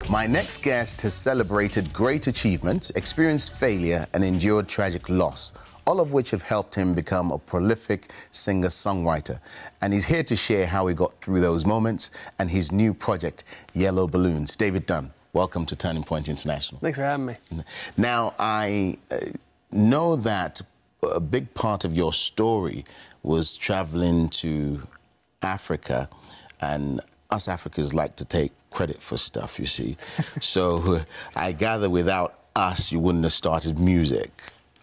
My next guest has celebrated great achievements, experienced failure, and endured tragic loss, all of which have helped him become a prolific singer-songwriter. And he's here to share how he got through those moments and his new project, Yellow Balloons. David Dunn, welcome to Turning Point International. Thanks for having me. Now, I know that a big part of your story was traveling to Africa, and us Africans like to take credit for stuff, you see. So I gather without us, you wouldn't have started music.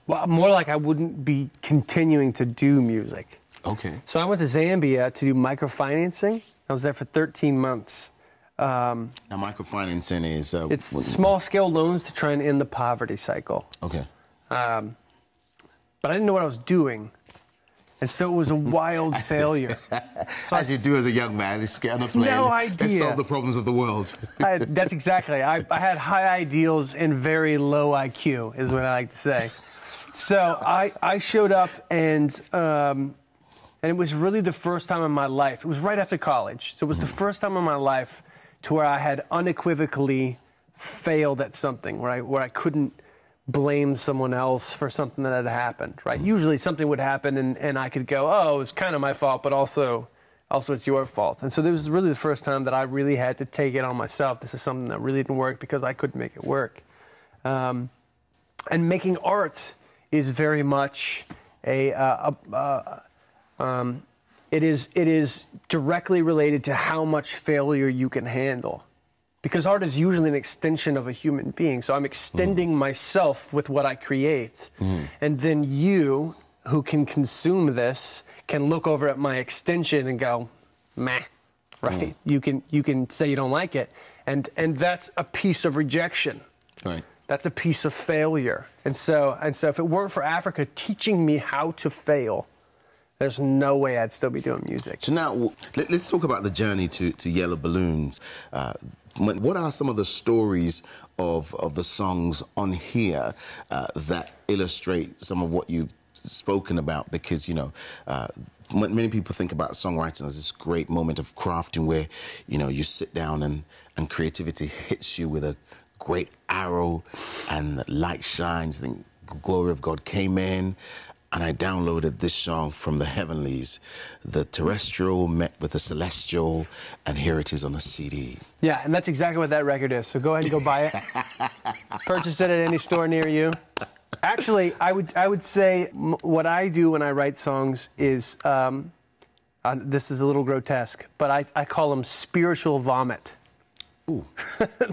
Well, more like I wouldn't be continuing to do music. Okay. So I went to Zambia to do microfinancing. I was there for 13 months. Now, microfinancing is... it's small-scale loans to try and end the poverty cycle. Okay. But I didn't know what I was doing. And so it was a wild failure. So as you do as a young man, just get on a plane and solve the problems of the world. That's exactly. I had high ideals and very low IQ, is what I like to say. So I showed up, and it was really the first time in my life. It was right after college. So it was the first time in my life to where I had unequivocally failed at something, where I couldn't blame someone else for something that had happened, right? Usually something would happen and I could go, oh, it's kind of my fault, but also it's your fault. And so this was really the first time that I really had to take it on myself. This is something that really didn't work because I couldn't make it work. And making art is very much it is directly related to how much failure you can handle. Because art is usually an extension of a human being. So I'm extending myself with what I create. And then you, who can consume this, can look over at my extension and go, meh, right? You can say you don't like it. And that's a piece of rejection. Right. That's a piece of failure. And so if it weren't for Africa teaching me how to fail, there's no way I'd still be doing music. So now, let's talk about the journey to Yellow Balloons. What are some of the stories of the songs on here that illustrate some of what you've spoken about? Because, you know, many people think about songwriting as this great moment of crafting where, you know, you sit down and creativity hits you with a great arrow and the light shines. I think the glory of God came in. And I downloaded this song from the heavenlies. The terrestrial met with the celestial, and here it is on a CD. Yeah, and that's exactly what that record is. So go ahead and go buy it. Purchase it at any store near you. Actually, I would say what I do when I write songs is, this is a little grotesque, but I call them spiritual vomit. Ooh.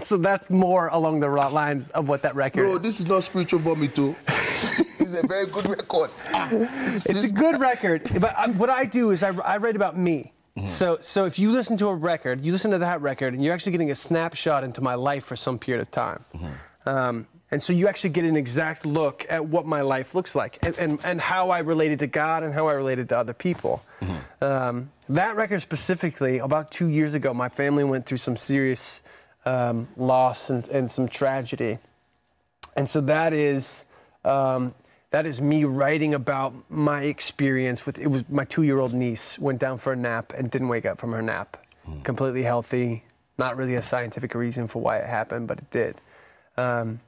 So that's more along the lines of what that record is. No, this is not spiritual vomit, too. It's a very good record. It's a good record, but what I do is I write about me. So if you listen to a record, you listen to that record, and you're actually getting a snapshot into my life for some period of time. And so you actually get an exact look at what my life looks like and how I related to God and how I related to other people. That record specifically, about 2 years ago, my family went through some serious loss and some tragedy. And so that is me writing about my experience with, it was my 2-year-old niece went down for a nap and didn't wake up from her nap. Completely healthy, not really a scientific reason for why it happened, but it did. And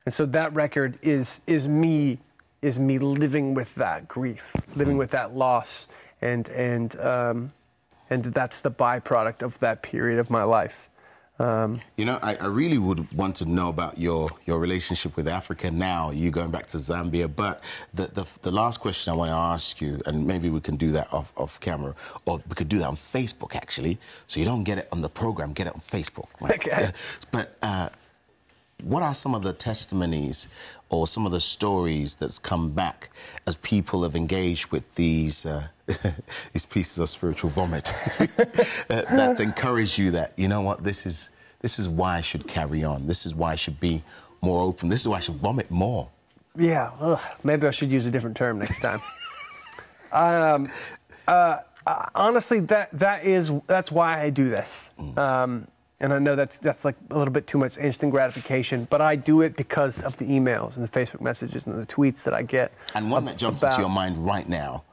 so that record is me living with that grief, living with that loss, and that's the byproduct of that period of my life. You know, I really would want to know about your relationship with Africa now, you going back to Zambia, but the last question I want to ask you, and maybe we can do that off camera, or we could do that on Facebook, actually, so you don't get it on the program, get it on Facebook. Right? Okay. But what are some of the testimonies or some of the stories that's come back as people have engaged with these these pieces of spiritual vomit that's encouraged you that, you know what, this is why I should carry on, this is why I should be more open, this is why I should vomit more? Yeah, maybe I should use a different term next time. Honestly, that's why I do this. And I know that's like a little bit too much instant gratification, but I do it because of the emails and the Facebook messages and the tweets that I get. And one that jumps into your mind right now,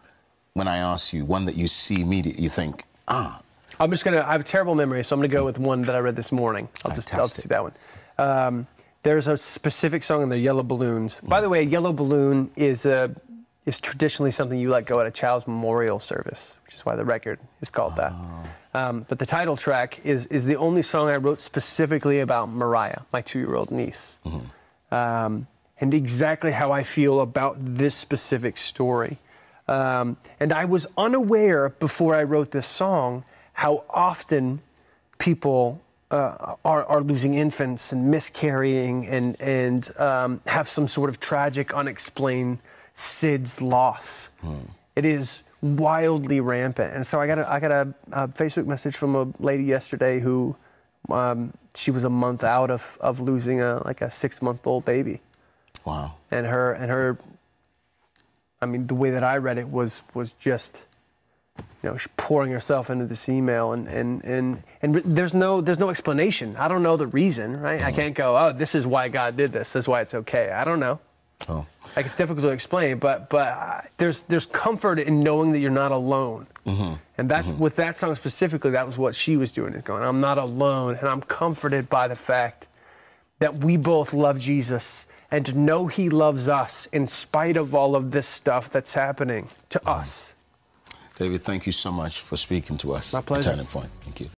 when I ask you, one that you see immediately, you think, I'm just gonna. I have a terrible memory, so I'm gonna go with one that I read this morning. I'll just do that one. There's a specific song in there, "Yellow Balloons." By the way, a yellow balloon is traditionally something you let go at a child's memorial service, which is why the record is called that. But the title track is the only song I wrote specifically about Mariah, my 2-year-old niece, and exactly how I feel about this specific story. And I was unaware before I wrote this song how often people are losing infants and miscarrying and have some sort of tragic, unexplained SIDS loss. It is wildly rampant. And so I got a Facebook message from a lady yesterday who she was a month out of losing a 6-month-old baby. Wow. And her I mean, the way that I read it was just, she pouring herself into this email, and there's no explanation. I don't know the reason, right? I can't go, oh, this is why God did this. This is why it's okay. I don't know. Oh. Like, it's difficult to explain, but there's comfort in knowing that you're not alone. And that's with that song specifically. That was what she was doing, is going, I'm not alone, and I'm comforted by the fact that we both love Jesus, and to know he loves us in spite of all of this stuff that's happening to us. David, thank you so much for speaking to us. My pleasure. Turning Point. Thank you.